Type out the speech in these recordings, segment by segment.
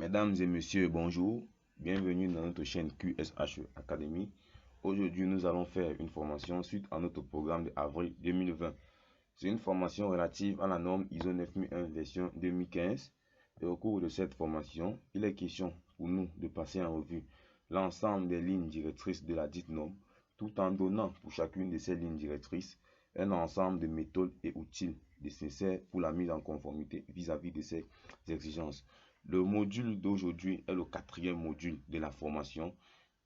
Mesdames et messieurs, bonjour. Bienvenue dans notre chaîne QSH Academy. Aujourd'hui, nous allons faire une formation suite à notre programme d'avril 2020. C'est une formation relative à la norme ISO 9001 version 2015. Et au cours de cette formation, il est question pour nous de passer en revue l'ensemble des lignes directrices de la dite norme, tout en donnant pour chacune de ces lignes directrices un ensemble de méthodes et outils nécessaires pour la mise en conformité vis-à-vis de ces exigences. Le module d'aujourd'hui est le quatrième module de la formation.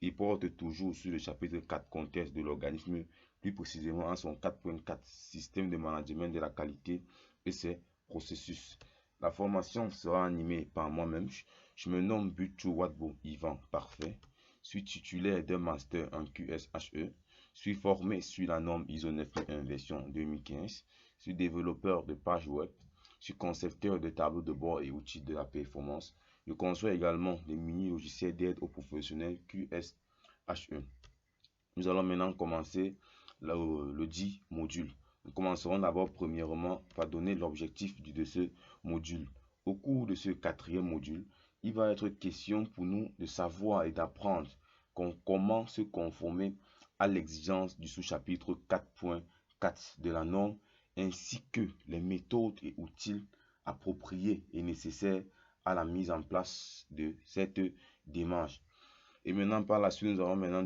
Il porte toujours sur le chapitre 4 contexte de l'organisme, plus précisément en son 4.4 système de management de la qualité et ses processus. La formation sera animée par moi-même. Je me nomme Butu Wadbo Yvan Parfait. Je suis titulaire d'un master en QSHE. Je suis formé sur la norme ISO 9001 version 2015. Je suis développeur de pages web. Je suis concepteur de tableaux de bord et outils de la performance. Je conçois également des mini-logiciels d'aide aux professionnels QSHE. Nous allons maintenant commencer le dit module. Nous commencerons d'abord premièrement par donner l'objectif de ce module. Au cours de ce quatrième module, il va être question pour nous de savoir et d'apprendre comment se conformer à l'exigence du sous-chapitre 4.4 de la norme, ainsi que les méthodes et outils appropriés et nécessaires à la mise en place de cette démarche. Et maintenant, par la suite, nous allons maintenant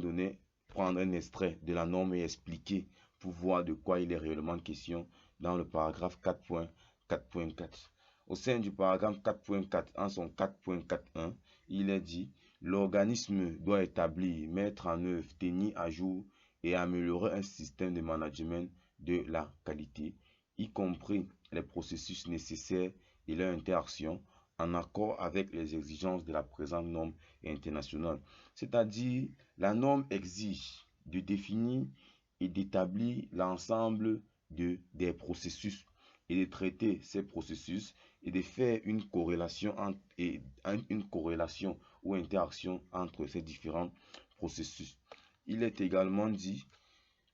prendre un extrait de la norme et expliquer pour voir de quoi il est réellement question dans le paragraphe 4.4.4. Au sein du paragraphe 4.4, en son 4.41, il est dit « L'organisme doit établir, mettre en œuvre, tenir à jour et améliorer un système de management de la qualité, y compris les processus nécessaires et leur interaction, en accord avec les exigences de la présente norme internationale. » C'est-à-dire, la norme exige de définir et d'établir l'ensemble des processus et de traiter ces processus et de faire une corrélation ou interaction entre ces différents processus. Il est également dit,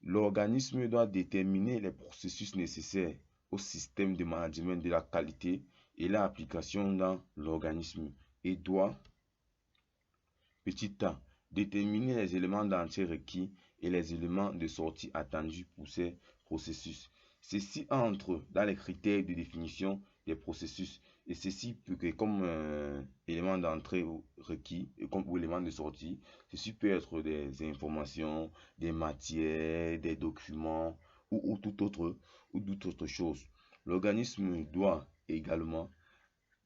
l'organisme doit déterminer les processus nécessaires au système de management de la qualité et leur application dans l'organisme et doit, petit a, déterminer les éléments d'entrée requis et les éléments de sortie attendus pour ces processus. Ceci entre dans les critères de définition des processus et ceci peut que comme élément d'entrée requis et comme élément de sortie, ceci peut être des informations, des matières, des documents ou toute autre chose. L'organisme doit également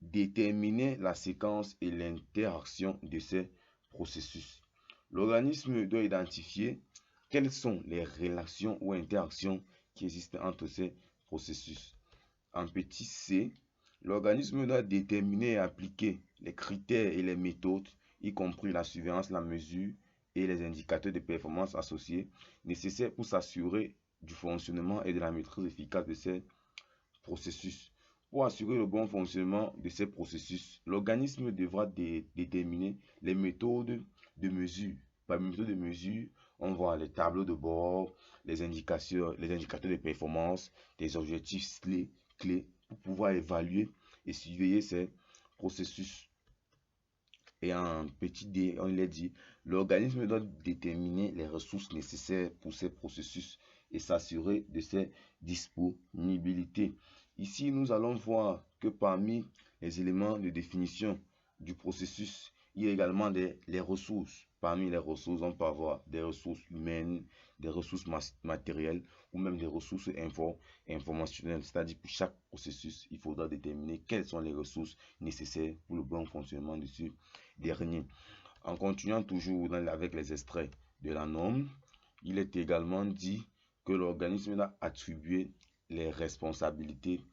déterminer la séquence et l'interaction de ces processus. L'organisme doit identifier quelles sont les relations ou interactions qui existent entre ces processus. En petit c, l'organisme doit déterminer et appliquer les critères et les méthodes, y compris la surveillance, la mesure et les indicateurs de performance associés, nécessaires pour s'assurer du fonctionnement et de la maîtrise efficace de ces processus. Pour assurer le bon fonctionnement de ces processus, l'organisme devra déterminer les méthodes de mesure. Par méthode de mesure, on voit les tableaux de bord, les indicateurs de performance, des objectifs clés pour pouvoir évaluer et surveiller ces processus. Et en petit d, on l'a dit, l'organisme doit déterminer les ressources nécessaires pour ces processus et s'assurer de ces disponibilités. Ici, nous allons voir que parmi les éléments de définition du processus, il y a également les ressources. Parmi les ressources, on peut avoir des ressources humaines, des ressources matérielles ou même des ressources informationnelles. C'est-à-dire pour chaque processus, il faudra déterminer quelles sont les ressources nécessaires pour le bon fonctionnement de ce dernier. En continuant toujours avec les extraits de la norme, il est également dit que l'organisme doit attribuer les responsabilités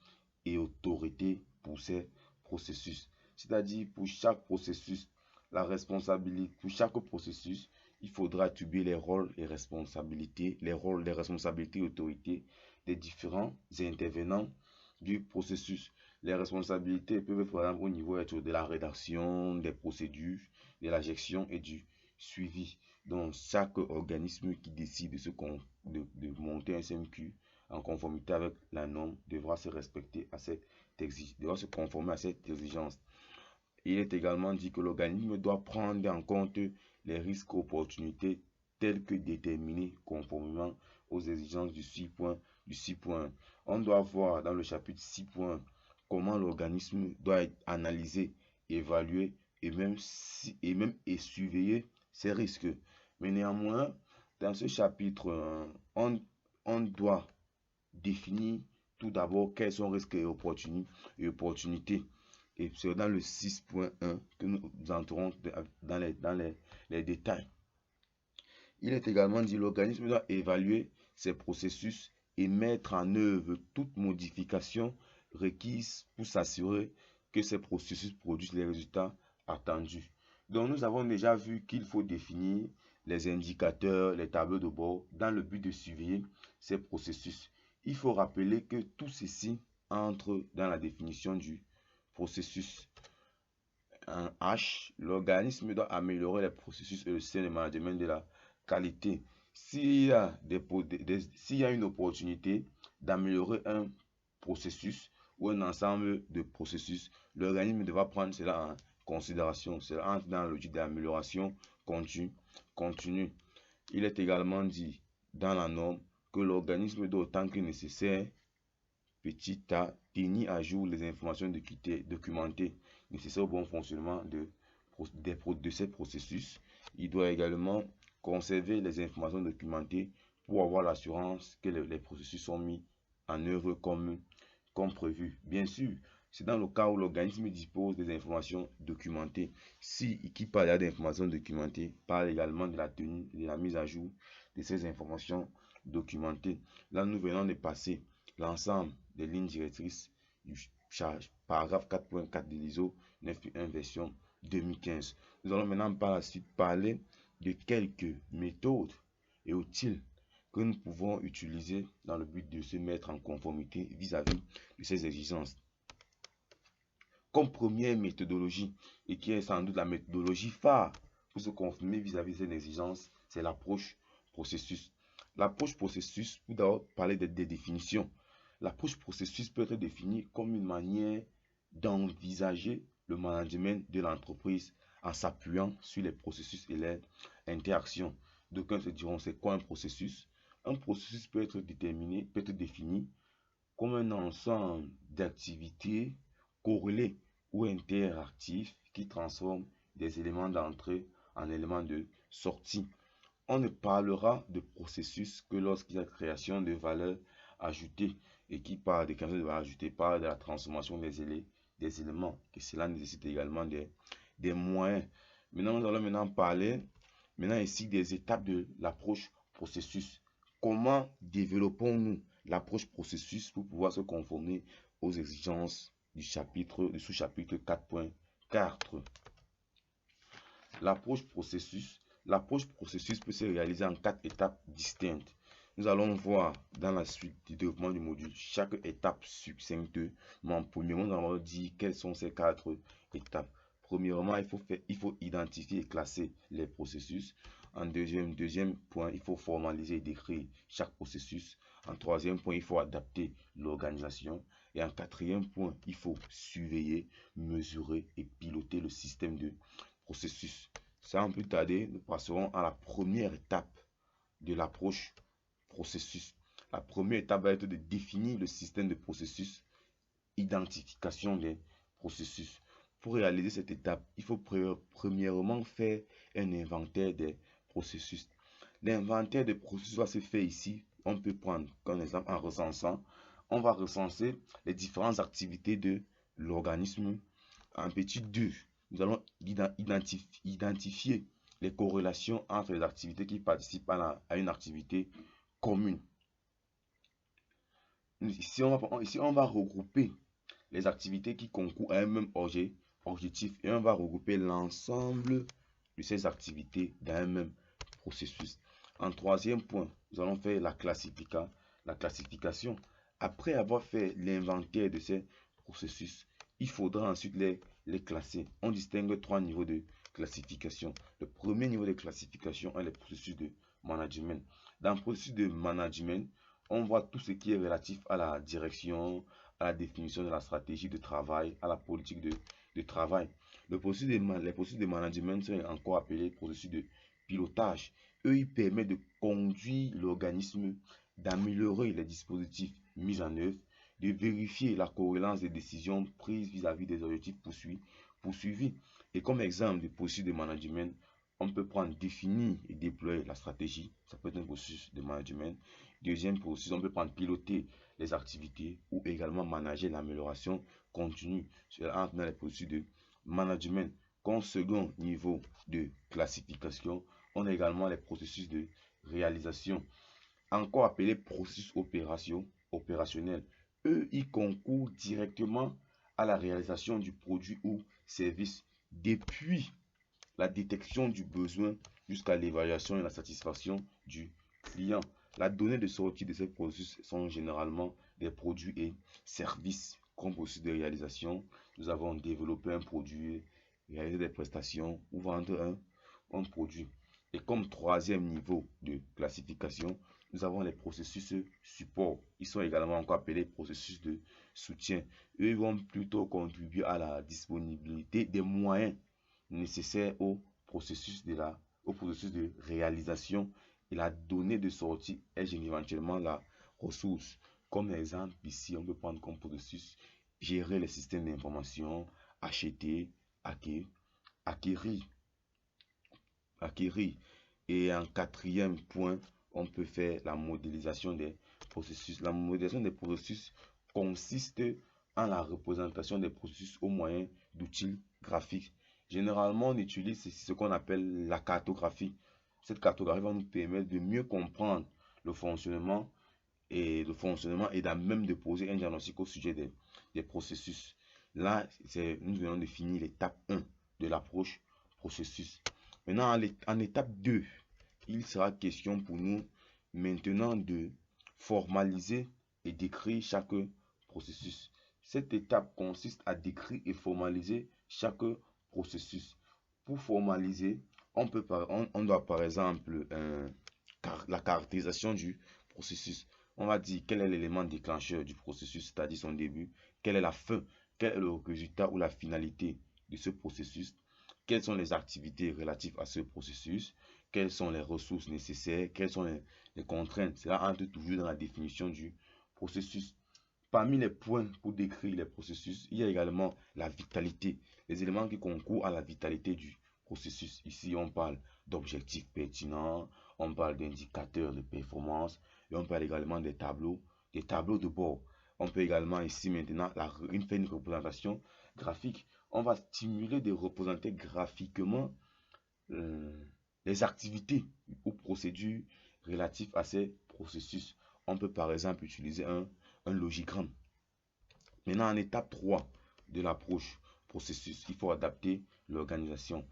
et autorités pour ces processus. C'est-à-dire pour chaque processus, la responsabilité, pour chaque processus, il faudra attribuer les rôles et responsabilités, les responsabilités et autorités des différents intervenants du processus. Les responsabilités peuvent par exemple au niveau de la rédaction, des procédures, de la gestion et du suivi. Donc chaque organisme qui décide de monter un SMQ en conformité avec la norme devra se conformer à cette exigence. Il est également dit que l'organisme doit prendre en compte les risques et opportunités tels que déterminés conformément aux exigences du 6.1. On doit voir dans le chapitre 6.1 comment l'organisme doit être analysé, évalué et même surveiller ces risques. Mais néanmoins, dans ce chapitre, on doit définir tout d'abord quels sont risques et opportunités. Et c'est dans le 6.1 que nous entrerons dans les détails. Il est également dit que l'organisme doit évaluer ses processus et mettre en œuvre toute modification requise pour s'assurer que ces processus produisent les résultats attendus. Donc nous avons déjà vu qu'il faut définir les indicateurs, les tableaux de bord dans le but de surveiller ces processus. Il faut rappeler que tout ceci entre dans la définition du processus. En H, l'organisme doit améliorer les processus et le système de management de la qualité. S'il y a une opportunité d'améliorer un processus ou un ensemble de processus, l'organisme devra prendre cela en considération. Cela entre dans la logique d'amélioration continue. Il est également dit dans la norme que l'organisme doit autant que nécessaire, petit a, tenir à jour les informations documentées nécessaires au bon fonctionnement de ces processus. Il doit également conserver les informations documentées pour avoir l'assurance que les processus sont mis en œuvre comme prévu. Bien sûr, c'est dans le cas où l'organisme dispose des informations documentées. Qui parle d'informations documentées parle également de la tenue et de la mise à jour de ces informations documentées. Là, nous venons de passer l'ensemble des lignes directrices du paragraphe 4.4 de l'ISO 9001 version 2015. Nous allons maintenant par la suite parler de quelques méthodes et outils que nous pouvons utiliser dans le but de se mettre en conformité vis-à-vis de ces exigences. Comme première méthodologie, et qui est sans doute la méthodologie phare pour se conformer vis-à-vis de ces exigences, c'est l'approche processus. L'approche processus, pour d'abord parler des définitions. L'approche processus peut être définie comme une manière d'envisager le management de l'entreprise en s'appuyant sur les processus et les interactions. D'aucuns se diront, c'est quoi un processus? Un processus peut être défini comme un ensemble d'activités corrélées ou interactives qui transforment des éléments d'entrée en éléments de sortie. On ne parlera de processus que lorsqu'il y a création de valeur ajoutée, et qui parle de création de valeur ajoutée parle de la transformation des éléments, et cela nécessite également des moyens. Maintenant, nous allons parler ici des étapes de l'approche processus. Comment développons-nous l'approche processus pour pouvoir se conformer aux exigences du sous-chapitre 4.4. L'approche processus peut se réaliser en 4 étapes distinctes. Nous allons voir dans la suite du développement du module chaque étape succinctement. Premièrement, nous allons dire quelles sont ces 4 étapes. Premièrement, il faut identifier et classer les processus. En deuxième point, il faut formaliser et décrire chaque processus. En troisième point, il faut adapter l'organisation. Et en quatrième point, il faut surveiller, mesurer et piloter le système de processus. Sans plus tarder, nous passerons à la première étape de l'approche processus. La première étape va être de définir le système de processus, identification des processus. Pour réaliser cette étape, il faut premièrement faire un inventaire des processus. L'inventaire des processus va se faire ici. On peut prendre comme exemple en recensant. On va recenser les différentes activités de l'organisme. En petit 2, nous allons identifier les corrélations entre les activités qui participent à une activité commune. Ici, on va regrouper les activités qui concourent à un même objectif et on va regrouper l'ensemble de ces activités dans un même processus. En troisième point, nous allons faire la classification. Après avoir fait l'inventaire de ces processus, il faudra ensuite les classer. On distingue 3 niveaux de classification. Le premier niveau de classification est le processus de management. Dans le processus de management, on voit tout ce qui est relatif à la direction, à la définition de la stratégie de travail, à la politique de travail. Les processus de management sont encore appelés processus de pilotage. Eux, ils permettent de conduire l'organisme, d'améliorer les dispositifs mis en œuvre, de vérifier la cohérence des décisions prises vis-à-vis des objectifs poursuivis. Et comme exemple de processus de management, on peut prendre définir et déployer la stratégie. Ça peut être un processus de management. Deuxième processus, on peut prendre piloter les activités ou également manager l'amélioration continue. C'est entre les processus de management. Comme second niveau de classification, on a également les processus de réalisation, encore appelés processus opérationnels. Eux, ils concourent directement à la réalisation du produit ou service depuis la détection du besoin jusqu'à l'évaluation et la satisfaction du client. La donnée de sortie de ces processus sont généralement des produits et services. Comme processus de réalisation, nous avons développé un produit, réaliser des prestations ou vendre un produit. Et comme troisième niveau de classification, nous avons les processus support. Ils sont également encore appelés processus de soutien. Eux vont plutôt contribuer à la disponibilité des moyens nécessaires au processus de réalisation, et la donnée de sortie est éventuellement la ressource. Comme exemple, ici, on peut prendre comme processus gérer les systèmes d'information, acheter, acquérir. Et en quatrième point, on peut faire la modélisation des processus. La modélisation des processus consiste en la représentation des processus au moyen d'outils graphiques. Généralement, on utilise ce qu'on appelle la cartographie. Cette cartographie va nous permettre de mieux comprendre le fonctionnement et même de poser un diagnostic au sujet des processus. Là, nous venons de finir l'étape 1 de l'approche processus. Maintenant, en étape 2, il sera question pour nous maintenant de formaliser et décrire chaque processus. Cette étape consiste à décrire et formaliser chaque processus. Pour formaliser, on doit par exemple la caractérisation du processus. On va dire quel est l'élément déclencheur du processus, c'est-à-dire son début, quelle est la fin, quel est le résultat ou la finalité de ce processus, quelles sont les activités relatives à ce processus, quelles sont les ressources nécessaires, quelles sont les contraintes. Cela entre toujours dans la définition du processus. Parmi les points pour décrire les processus, il y a également la vitalité, les éléments qui concourent à la vitalité du processus. Ici, on parle d'objectifs pertinents, on parle d'indicateurs de performance, et on parle également des tableaux de bord. On peut également ici maintenant faire une représentation graphique. On va stimuler de représenter graphiquement les activités ou procédures relatives à ces processus. On peut par exemple utiliser un logigramme. Maintenant, en étape 3 de l'approche processus, il faut adapter l'organisation.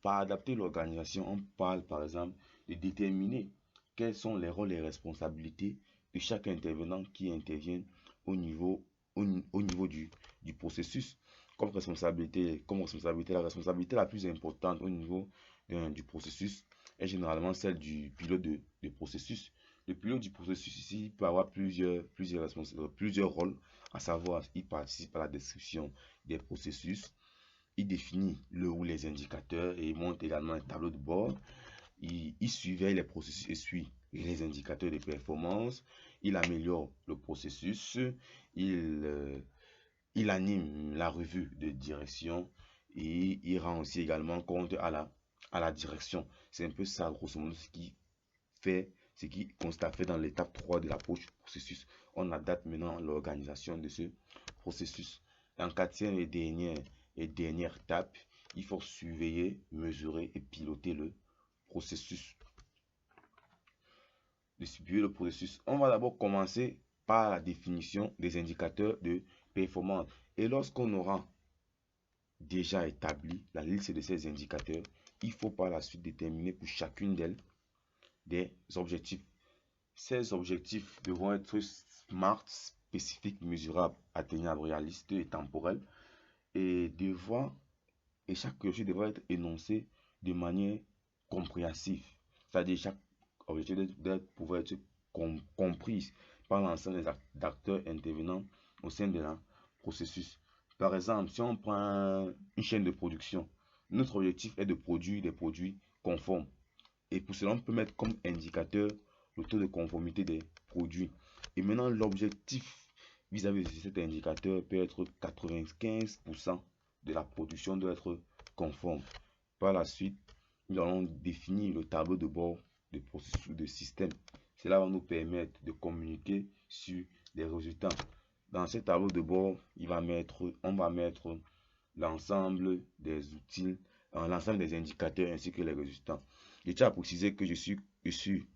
Par adapter l'organisation, on parle par exemple de déterminer quels sont les rôles et responsabilités de chaque intervenant qui intervient au niveau du processus. Comme responsabilité, la responsabilité la plus importante au niveau du processus est généralement celle du pilote de processus. Le pilote du processus ici peut avoir plusieurs rôles, à savoir il participe à la description des processus, il définit le ou les indicateurs et il monte également un tableau de bord, il surveille les processus et suit les indicateurs de performance, il améliore le processus, il anime la revue de direction et il rend aussi également compte à la direction. C'est un peu ça, grosso modo, ce qui consiste à faire dans l'étape 3 de l'approche processus. On adapte maintenant l'organisation de ce processus. En quatrième et dernière étape, il faut surveiller, mesurer et piloter le processus. On va d'abord commencer par la définition des indicateurs de performance. Et lorsqu'on aura déjà établi la liste de ces indicateurs, il faut par la suite déterminer pour chacune d'elles des objectifs. Ces objectifs devront être SMART, spécifiques, mesurables, atteignables, réalistes et temporels. Et chaque objectif devra être énoncé de manière compréhensive. C'est-à-dire chaque objectif doit pouvoir être compris par l'ensemble des acteurs intervenants au sein de la processus. Par exemple, si on prend une chaîne de production, notre objectif est de produire des produits conformes. Et pour cela, on peut mettre comme indicateur le taux de conformité des produits. Et maintenant, l'objectif vis-à-vis de cet indicateur peut être 95% de la production doit être conforme. Par la suite, nous allons définir le tableau de bord de processus de système. Cela va nous permettre de communiquer sur les résultats. Dans ce tableau de bord, on va mettre l'ensemble des outils, l'ensemble des indicateurs ainsi que les résultats. Je tiens à préciser que je suis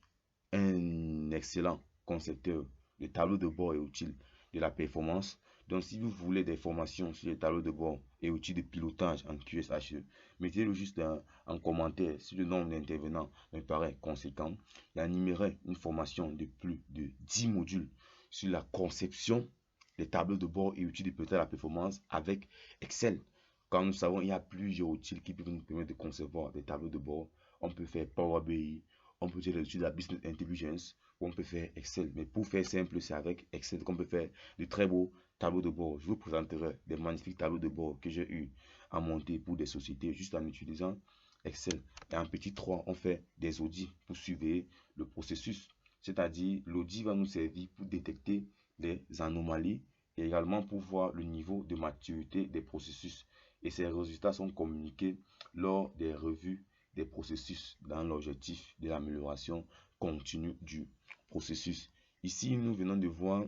un excellent concepteur de tableau de bord et outils de la performance. Donc, si vous voulez des formations sur les tableaux de bord et outils de pilotage en QSHE, mettez-le juste en commentaire si le nombre d'intervenants me paraît conséquent. J'animerai une formation de plus de 10 modules sur la conception des tableaux de bord et outils de pilotage de la performance avec Excel. Comme nous savons, il y a plusieurs outils qui peuvent nous permettre de concevoir des tableaux de bord. On peut faire Power BI, on peut utiliser les outils de la Business Intelligence, ou on peut faire Excel. Mais pour faire simple, c'est avec Excel qu'on peut faire de très beaux tableaux de bord. Je vous présenterai des magnifiques tableaux de bord que j'ai eu à monter pour des sociétés juste en utilisant Excel. Et en petit 3, on fait des audits pour suivre le processus. C'est-à-dire, l'audit va nous servir pour détecter les anomalies et également pour voir le niveau de maturité des processus. Et ces résultats sont communiqués lors des revues des processus dans l'objectif de l'amélioration continue du processus. Ici, nous venons de voir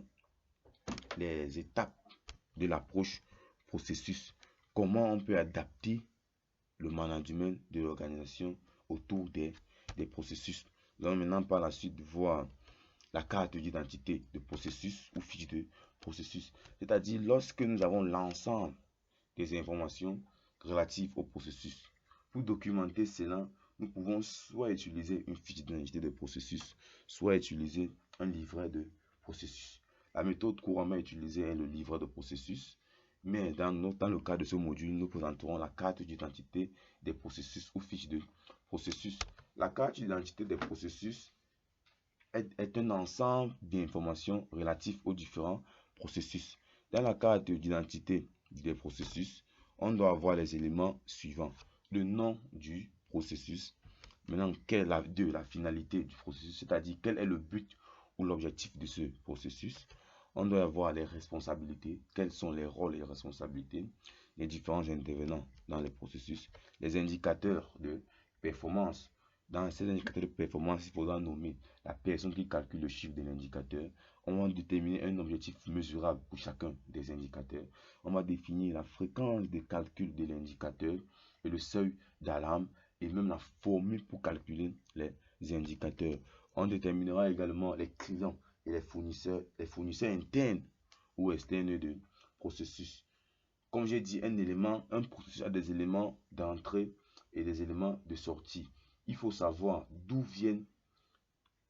les étapes de l'approche processus, comment on peut adapter le management de l'organisation autour des processus. Nous allons maintenant par la suite voir la carte d'identité de processus ou fiche de processus. C'est-à-dire lorsque nous avons l'ensemble des informations relatives au processus. Pour documenter cela, nous pouvons soit utiliser une fiche d'identité de processus, soit utiliser un livret de processus. La méthode couramment utilisée est le livret de processus, mais dans le cas de ce module, nous présenterons la carte d'identité des processus ou fiche de processus. La carte d'identité des processus est un ensemble d'informations relatives aux différents processus. Dans la carte d'identité des processus, on doit avoir les éléments suivants. Le nom du processus. Maintenant, quelle est la finalité du processus, c'est-à-dire quel est le but ou l'objectif de ce processus. On doit avoir les responsabilités, quels sont les rôles et les responsabilités, les différents intervenants dans le processus, les indicateurs de performance. Dans ces indicateurs de performance, il faudra nommer la personne qui calcule le chiffre de l'indicateur. On va déterminer un objectif mesurable pour chacun des indicateurs. On va définir la fréquence de calcul de l'indicateur et le seuil d'alarme et même la formule pour calculer les indicateurs. On déterminera également les clients et les fournisseurs internes ou externes de processus. Comme j'ai dit, un processus a des éléments d'entrée et des éléments de sortie. Il faut savoir d'où viennent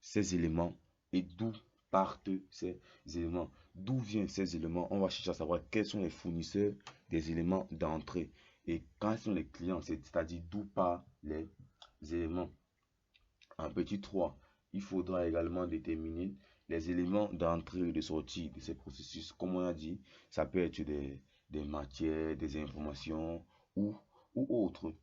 ces éléments et d'où partent ces éléments. D'où viennent ces éléments? On va chercher à savoir quels sont les fournisseurs des éléments d'entrée et quels sont les clients, c'est-à-dire d'où partent les éléments. En petit 3, il faudra également déterminer les éléments d'entrée et de sortie de ces processus. Comme on a dit, ça peut être des matières, des informations ou autres.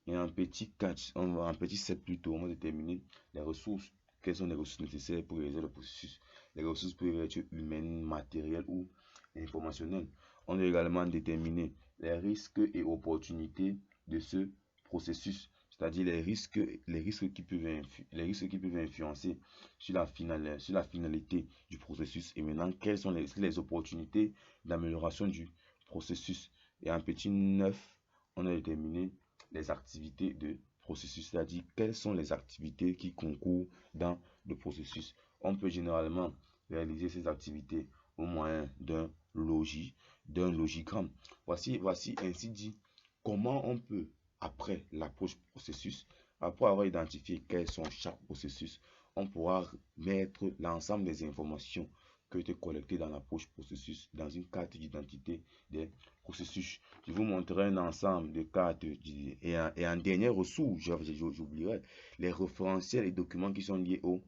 Et en petit 4, en petit 7 plutôt, on va déterminer les ressources. Quelles sont les ressources nécessaires pour réaliser le processus? Les ressources peuvent être humaines, matérielles ou informationnelles. On doit également déterminer les risques et opportunités de ce processus, c'est-à-dire les risques qui peuvent influencer sur la finalité du processus. Et maintenant, quelles sont les opportunités d'amélioration du processus? Et en petit 9, on a déterminé les activités de processus, c'est-à-dire quelles sont les activités qui concourent dans le processus. On peut généralement réaliser ces activités au moyen d'un logigramme. Voici ainsi dit comment on peut, après l'approche processus, après avoir identifié quels sont chaque processus, on pourra mettre l'ensemble des informations qui ont été collectées dans l'approche processus dans une carte d'identité des processus. Je vous montrerai un ensemble de cartes et en dernière ressource, j'oublierai les référentiels et documents qui sont liés au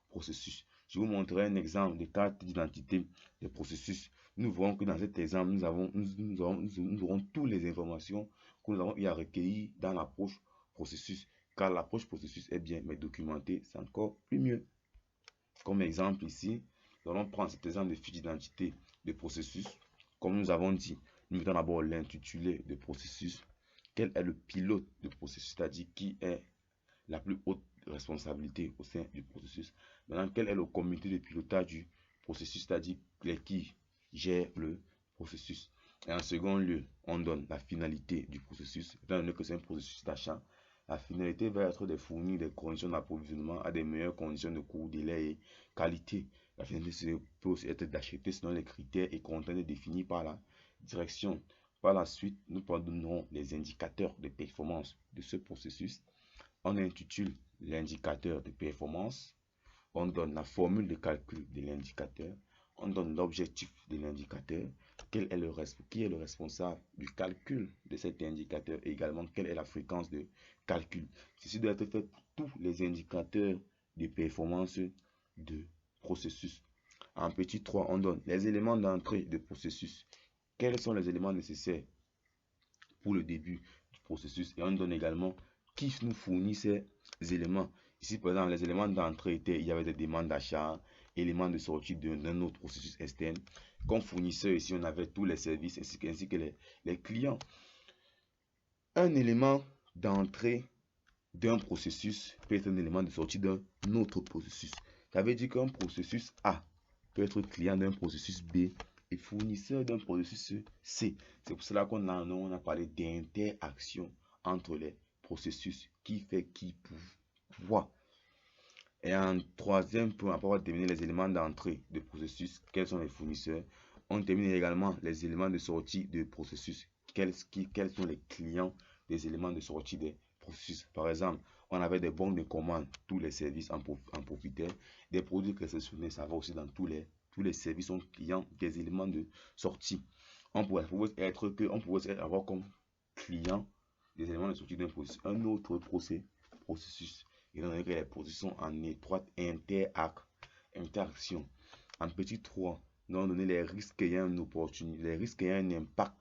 processus. Je vous montrerai un exemple de carte d'identité des processus. Nous verrons que dans cet exemple, nous aurons toutes les informations que nous avons eu à recueillir dans l'approche processus. Car l'approche processus est bien, mais documentée, c'est encore plus mieux. Comme exemple ici, nous allons prendre cet exemple de fiche d'identité de processus. Comme nous avons dit, nous mettons d'abord l'intitulé de processus. Quel est le pilote de processus, c'est-à-dire qui est la plus haute responsabilité au sein du processus. Maintenant, quel est le comité de pilotage du processus, c'est-à-dire qui gère le processus. Et en second lieu, on donne la finalité du processus. Étant donné que c'est un processus d'achat, la finalité va être de fournir des conditions d'approvisionnement à des meilleures conditions de coût, délai et qualité. La finalité peut aussi être d'acheter selon les critères et contraintes définis par la direction. Par la suite, nous donnerons les indicateurs de performance de ce processus. On intitule l'indicateur de performance, on donne la formule de calcul de l'indicateur, on donne l'objectif de l'indicateur, qui est le responsable du calcul de cet indicateur et également quelle est la fréquence de calcul. Ceci doit être fait pour tous les indicateurs de performance de processus. En petit 3, on donne les éléments d'entrée de processus. Quels sont les éléments nécessaires pour le début du processus et on donne également qui nous fournit ces éléments. Ici, par exemple, les éléments d'entrée étaient, il y avait des demandes d'achat, éléments de sortie d'un autre processus externe. Comme fournisseur, ici, on avait tous les services ainsi que les clients. Un élément d'entrée d'un processus peut être un élément de sortie d'un autre processus. Ça veut dire qu'un processus A peut être client d'un processus B et fournisseur d'un processus C. C'est pour cela qu'on a parlé d'interaction entre les processus qui fait qui pouvoir. Et en troisième point, après avoir terminé les éléments d'entrée de processus, quels sont les fournisseurs, on termine également les éléments de sortie de processus, quels sont les clients des éléments de sortie des processus. Par exemple, on avait des bons de commande, tous les services en profitaient, des produits réceptionnés, ça va aussi dans tous les services sont clients des éléments de sortie. On pourrait avoir comme client des éléments de sortie d'un processus un autre processus. Étant donné que les processus sont en étroite interaction. En petit 3, nous allons donner les risques qu'il y a une opportunité, les risques qu'il y a un impact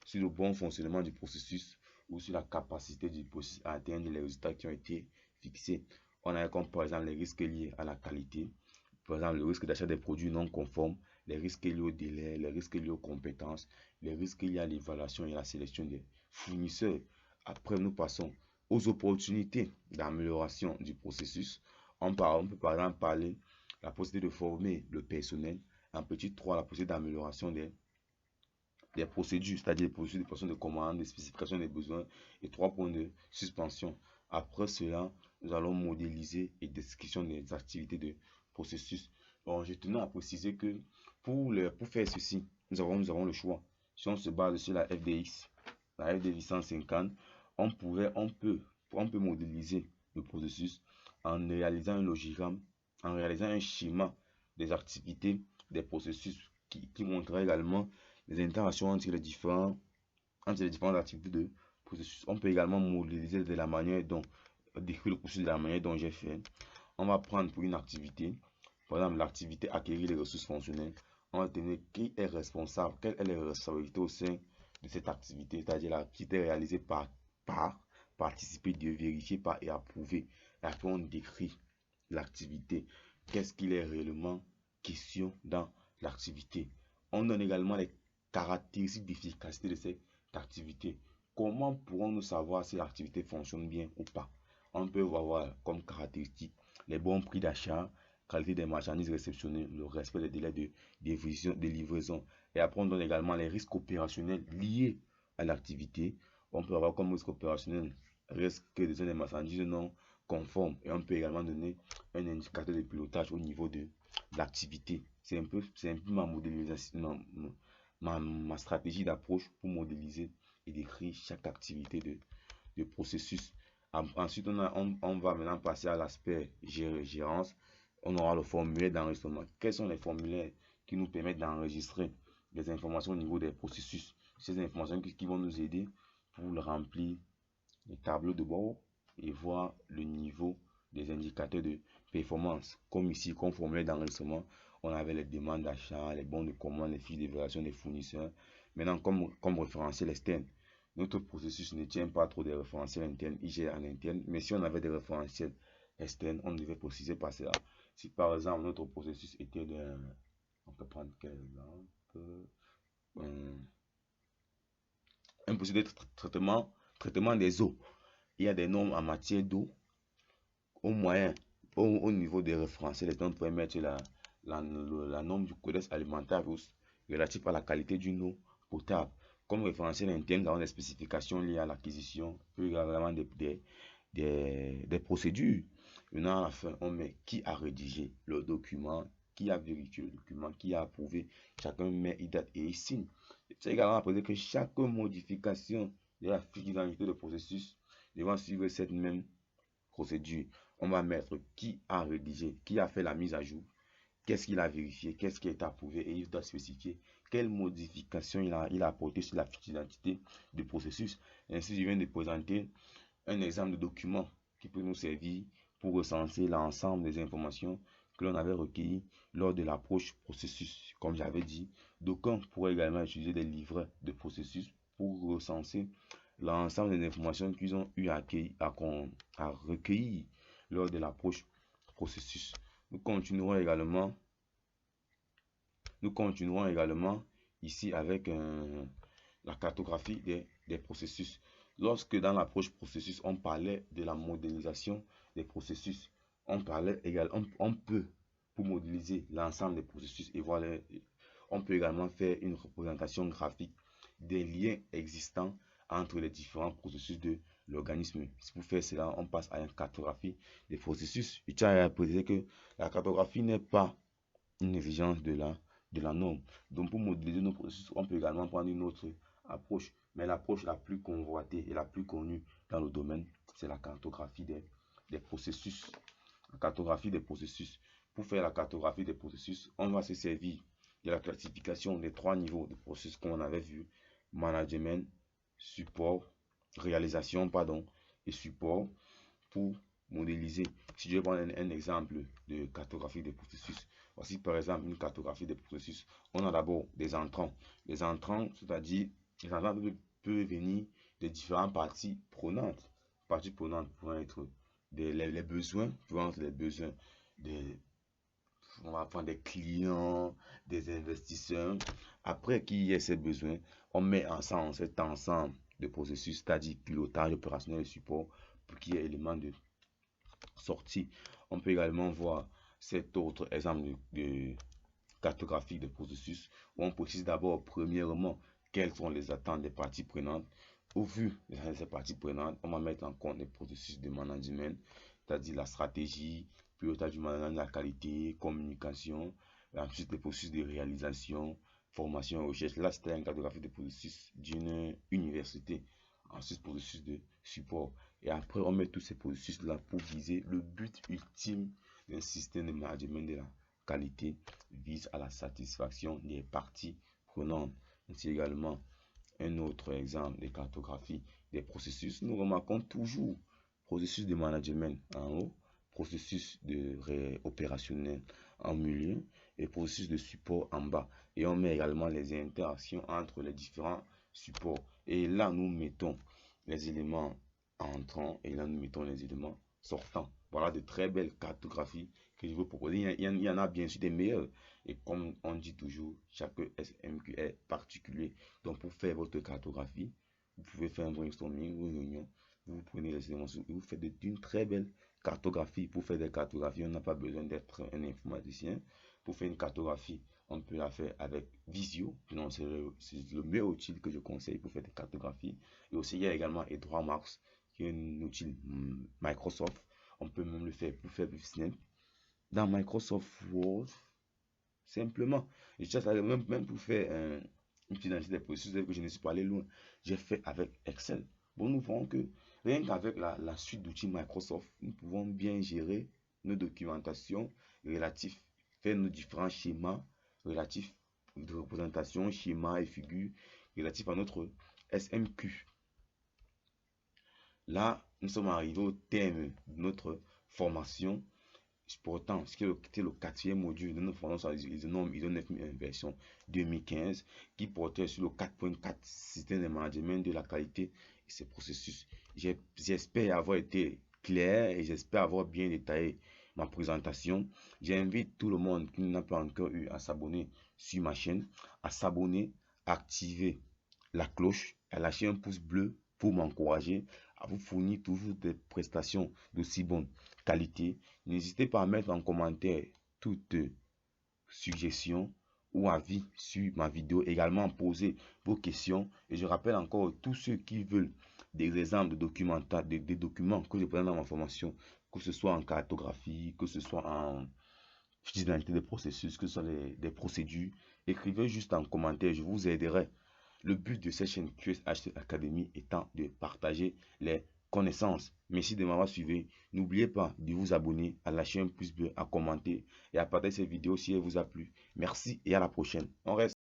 sur le bon fonctionnement du processus ou sur la capacité du processus à atteindre les résultats qui ont été fixés. On a comme par exemple les risques liés à la qualité, par exemple le risque d'achat des produits non conformes, les risques liés au délai, les risques liés aux compétences, les risques liés à l'évaluation et à la sélection des fournisseurs. Après, nous passons aux opportunités d'amélioration du processus. On peut par exemple parler de la possibilité de former le personnel. En petit 3, la possibilité d'amélioration des procédures, c'est-à-dire les procédures de commande, des spécifications des besoins et 3 points de suspension. Après cela, nous allons modéliser et description des activités de processus. Donc, je tenais à préciser que pour faire ceci, nous avons le choix. Si on se base sur la FDX 150, on peut modéliser le processus en réalisant un logigramme, en réalisant un schéma des activités des processus qui montrera également les interactions entre les différentes activités de processus. On peut également modéliser de la manière dont, décrire le processus de la manière dont j'ai fait. On va prendre pour une activité, par exemple l'activité acquérir les ressources fonctionnelles. On va tenir qui est responsable, quelle est la responsabilité au sein de cette activité, c'est-à-dire l'activité réalisée par participer, de vérifier par et approuver. Et après on décrit l'activité. Qu'est-ce qu'il est réellement question dans l'activité. On donne également les caractéristiques d'efficacité de cette activité. Comment pourrons-nous savoir si l'activité fonctionne bien ou pas? On peut avoir comme caractéristique les bons prix d'achat, qualité des marchandises réceptionnées, le respect des délais de livraison. Et après, on donne également les risques opérationnels liés à l'activité. On peut avoir comme risque opérationnel risque des marchandises non conformes. Et on peut également donner un indicateur de pilotage au niveau de l'activité. C'est un peu ma modélisation, ma stratégie d'approche pour modéliser et décrire chaque activité de processus. Ensuite, on va maintenant passer à l'aspect gérance. On aura le formulaire d'enregistrement. Quels sont les formulaires qui nous permettent d'enregistrer les informations au niveau des processus? Ces informations qui vont nous aider pour remplir les tableaux de bord et voir le niveau des indicateurs de performance. Comme ici, comme formulaire d'enregistrement, on avait les demandes d'achat, les bons de commande, les fiches d'évaluation des fournisseurs. Maintenant, comme référentiel externe, notre processus ne tient pas trop des référentiels internes, il gère en interne. Mais si on avait des référentiels externes, on devait préciser par cela. Si par exemple notre processus était de... On peut prendre quel exemple? Un procédé de traitement des eaux. Il y a des normes en matière d'eau. Au moyen, au niveau des référentiels, on peut mettre la norme du codex alimentaire relatif à la qualité d'une eau potable. Comme référentiel interne, nous avons des spécifications liées à l'acquisition, puis également des procédures. Maintenant, à la fin, on met qui a rédigé le document, qui a vérifié le document, qui a approuvé. Chacun met une date et il signe. C'est également à préciser que chaque modification de la fiche d'identité de processus devant suivre cette même procédure. On va mettre qui a rédigé, qui a fait la mise à jour, qu'est-ce qu'il a vérifié, qu'est-ce qui est approuvé et il doit spécifier quelle modification il a apporté sur la fiche d'identité du processus. Ainsi, je viens de présenter un exemple de document qui peut nous servir pour recenser l'ensemble des informations que l'on avait recueillies lors de l'approche processus. Comme j'avais dit, d'aucuns pourraient également utiliser des livrets de processus pour recenser l'ensemble des informations qu'ils ont eu à recueillir lors de l'approche processus. Nous continuerons également ici avec la cartographie des processus. Lorsque dans l'approche processus, on parlait de la modélisation des processus, on peut, pour modéliser l'ensemble des processus et voir on peut également faire une représentation graphique des liens existants entre les différents processus de l'organisme. Pour faire cela, on passe à une cartographie des processus. Je tiens à préciser que la cartographie n'est pas une exigence de la norme. Donc pour modéliser nos processus, on peut également prendre une autre approche. Mais l'approche la plus convoitée et la plus connue dans le domaine, c'est la cartographie des processus. La cartographie des processus. Pour faire la cartographie des processus, on va se servir de la classification des 3 niveaux de processus qu'on avait vu: management, support, réalisation, et support pour modéliser. Si je vais prendre un exemple de cartographie des processus, voici par exemple une cartographie des processus. On a d'abord des entrants. Les entrants, c'est-à-dire, les entrants peuvent venir de différentes parties prenantes. Parties prenantes pourraient être les besoins, on va prendre des clients, des investisseurs. Après qu'il y ait ces besoins, on met ensemble cet ensemble de processus, c'est-à-dire pilotage opérationnel et support, pour qu'il y ait élément de sortie. On peut également voir cet autre exemple de cartographie de processus où on précise d'abord, premièrement, quelles sont les attentes des parties prenantes. Au vu de ces parties prenantes, on va mettre en compte les processus de management, c'est-à-dire la stratégie, pilotage du management de la qualité, communication, ensuite les processus de réalisation, formation et recherche. Là, c'était une cartographie de processus d'une université. Ensuite, processus de support. Et après, on met tous ces processus-là pour viser le but ultime d'un système de management de la qualité, vise à la satisfaction des parties prenantes. C'est également un autre exemple de cartographie des processus. Nous remarquons toujours processus de management en haut, processus opérationnel en milieu et processus de support en bas. Et on met également les interactions entre les différents supports. Et là, nous mettons les éléments entrants et là, nous mettons les éléments sortants. Voilà de très belles cartographies que je vous propose. Il y en a bien sûr des meilleurs. Et comme on dit toujours, chaque SMQ est particulier. Donc, pour faire votre cartographie, vous pouvez faire un brainstorming ou une réunion. Vous prenez les éléments et vous faites une très belle cartographie. Pour faire des cartographies, on n'a pas besoin d'être un informaticien. Pour faire une cartographie, on peut la faire avec Visio. C'est le meilleur outil que je conseille pour faire des cartographies. Et aussi, il y a également EdouardMax, qui est un outil Microsoft. On peut même le faire pour faire du Snap dans Microsoft Word, simplement. Et même pour faire une finalité des processus, que je ne suis pas allé loin, j'ai fait avec Excel. Bon, nous voyons que rien qu'avec la suite d'outils Microsoft, nous pouvons bien gérer nos documentations relatives, faire nos différents schémas relatifs de représentation, schémas et figures relatifs à notre SMQ. Là, nous sommes arrivés au thème de notre formation. Pourtant, c'était le quatrième module de notre formation ISO 9001 version 2015 qui portait sur le 4.4 système de management de la qualité et ses processus. J'espère avoir été clair et j'espère avoir bien détaillé ma présentation. J'invite tout le monde qui n'a pas encore eu à s'abonner sur ma chaîne, à s'abonner, à activer la cloche, à lâcher un pouce bleu pour m'encourager à vous fournir toujours des prestations d'aussi bonne qualité. N'hésitez pas à mettre en commentaire toutes suggestions ou avis sur ma vidéo, également poser vos questions. Et je rappelle encore tous ceux qui veulent des exemples de documents, des documents que je présente dans ma formation, que ce soit en cartographie, que ce soit en fiche d'identité des processus, que ce soit des procédures, écrivez juste en commentaire, je vous aiderai. Le but de cette chaîne QSHT Academy étant de partager les connaissances. Merci de m'avoir suivi. N'oubliez pas de vous abonner, à lâcher un pouce bleu, à commenter et à partager cette vidéo si elle vous a plu. Merci et à la prochaine. On reste.